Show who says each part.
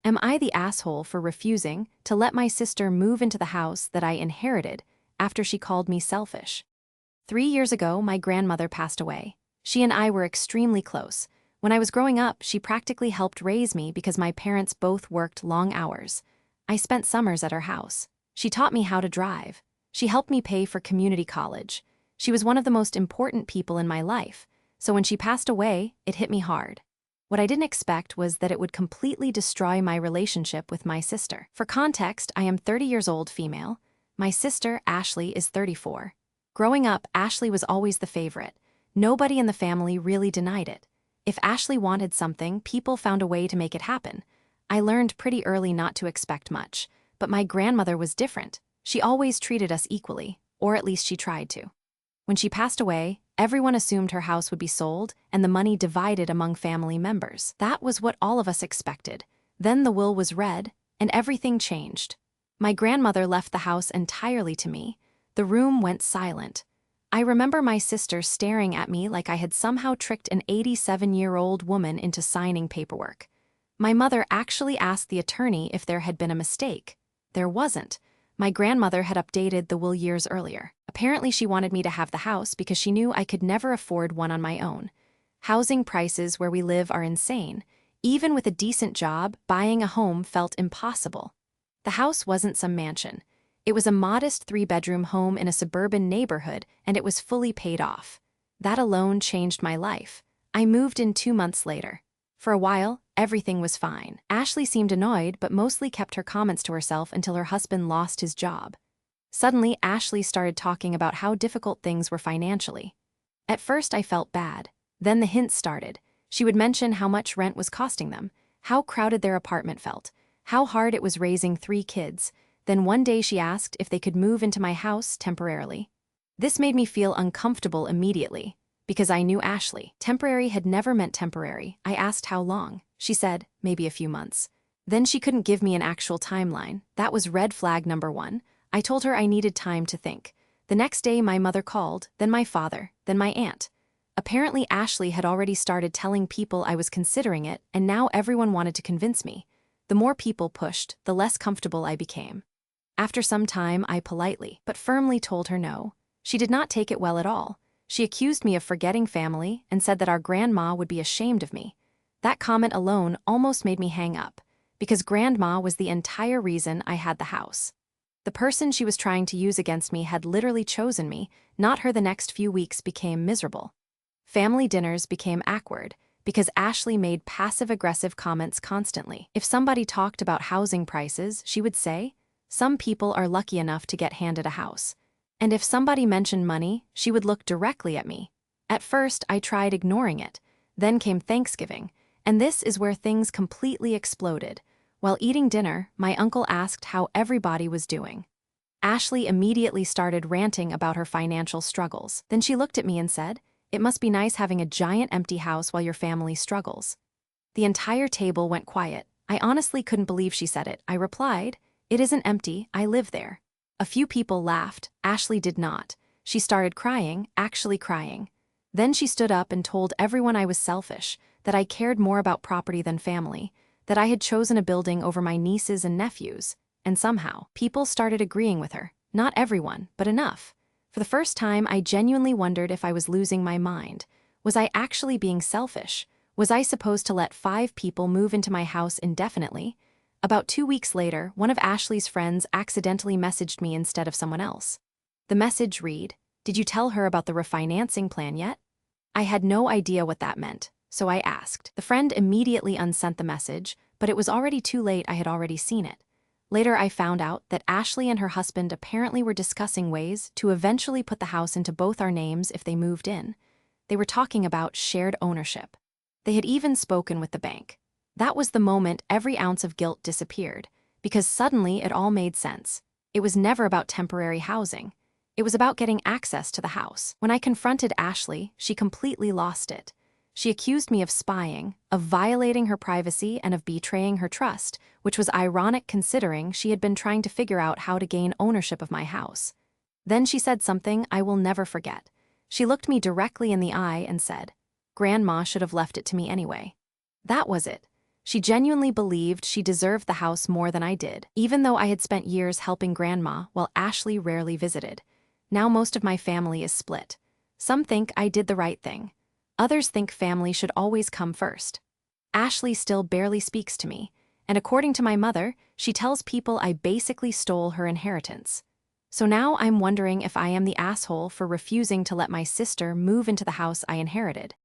Speaker 1: Am I the asshole for refusing to let my sister move into the house that I inherited after she called me selfish? 3 years ago, my grandmother passed away. She and I were extremely close. When I was growing up, she practically helped raise me because my parents both worked long hours. I spent summers at her house. She taught me how to drive. She helped me pay for community college. She was one of the most important people in my life, so when she passed away, it hit me hard. What I didn't expect was that it would completely destroy my relationship with my sister. For context, I am 30 years old female. My sister, Ashley, is 34. Growing up, Ashley was always the favorite. Nobody in the family really denied it. If Ashley wanted something, people found a way to make it happen. I learned pretty early not to expect much, but my grandmother was different. She always treated us equally, or at least she tried to. When she passed away, everyone assumed her house would be sold and the money divided among family members. That was what all of us expected. Then the will was read, and everything changed. My grandmother left the house entirely to me. The room went silent. I remember my sister staring at me like I had somehow tricked an 87-year-old woman into signing paperwork. My mother actually asked the attorney if there had been a mistake. There wasn't. My grandmother had updated the will years earlier. Apparently she wanted me to have the house because she knew I could never afford one on my own. Housing prices where we live are insane. Even with a decent job, buying a home felt impossible. The house wasn't some mansion. It was a modest 3-bedroom home in a suburban neighborhood, and it was fully paid off. That alone changed my life. I moved in 2 months later. For a while, everything was fine. Ashley seemed annoyed, but mostly kept her comments to herself until her husband lost his job. Suddenly, Ashley started talking about how difficult things were financially. At first, I felt bad. Then the hints started. She would mention how much rent was costing them, how crowded their apartment felt, how hard it was raising 3 kids. Then one day she asked if they could move into my house temporarily. This made me feel uncomfortable immediately, because I knew Ashley. Temporary had never meant temporary. I asked how long. She said, maybe a few months. Then she couldn't give me an actual timeline. That was red flag number 1. I told her I needed time to think. The next day my mother called, then my father, then my aunt. Apparently Ashley had already started telling people I was considering it, and now everyone wanted to convince me. The more people pushed, the less comfortable I became. After some time, I politely, but firmly told her no. She did not take it well at all. She accused me of forgetting family and said that our grandma would be ashamed of me. That comment alone almost made me hang up, because grandma was the entire reason I had the house. The person she was trying to use against me had literally chosen me, not her. The next few weeks became miserable. Family dinners became awkward, because Ashley made passive-aggressive comments constantly. If somebody talked about housing prices, she would say, "Some people are lucky enough to get handed a house." And if somebody mentioned money, she would look directly at me. At first, I tried ignoring it. Then came Thanksgiving, and this is where things completely exploded. While eating dinner, my uncle asked how everybody was doing. Ashley immediately started ranting about her financial struggles. Then she looked at me and said, "It must be nice having a giant empty house while your family struggles." The entire table went quiet. I honestly couldn't believe she said it. I replied, "It isn't empty, I live there." A few people laughed. Ashley did not. She started crying, actually crying. Then she stood up and told everyone I was selfish, that I cared more about property than family, that I had chosen a building over my nieces and nephews, and somehow, people started agreeing with her. Not everyone, but enough. For the first time, I genuinely wondered if I was losing my mind. Was I actually being selfish? Was I supposed to let 5 people move into my house indefinitely? About 2 weeks later, one of Ashley's friends accidentally messaged me instead of someone else. The message read, "Did you tell her about the refinancing plan yet?" I had no idea what that meant, so I asked. The friend immediately unsent the message, but it was already too late. I had already seen it. Later, I found out that Ashley and her husband apparently were discussing ways to eventually put the house into both our names if they moved in. They were talking about shared ownership. They had even spoken with the bank. That was the moment every ounce of guilt disappeared, because suddenly it all made sense. It was never about temporary housing. It was about getting access to the house. When I confronted Ashley, she completely lost it. She accused me of spying, of violating her privacy, and of betraying her trust, which was ironic considering she had been trying to figure out how to gain ownership of my house. Then she said something I will never forget. She looked me directly in the eye and said, "Grandma should have left it to me anyway." That was it. She genuinely believed she deserved the house more than I did, even though I had spent years helping Grandma while Ashley rarely visited. Now most of my family is split. Some think I did the right thing. Others think family should always come first. Ashley still barely speaks to me, and according to my mother, she tells people I basically stole her inheritance. So now I'm wondering if I am the asshole for refusing to let my sister move into the house I inherited.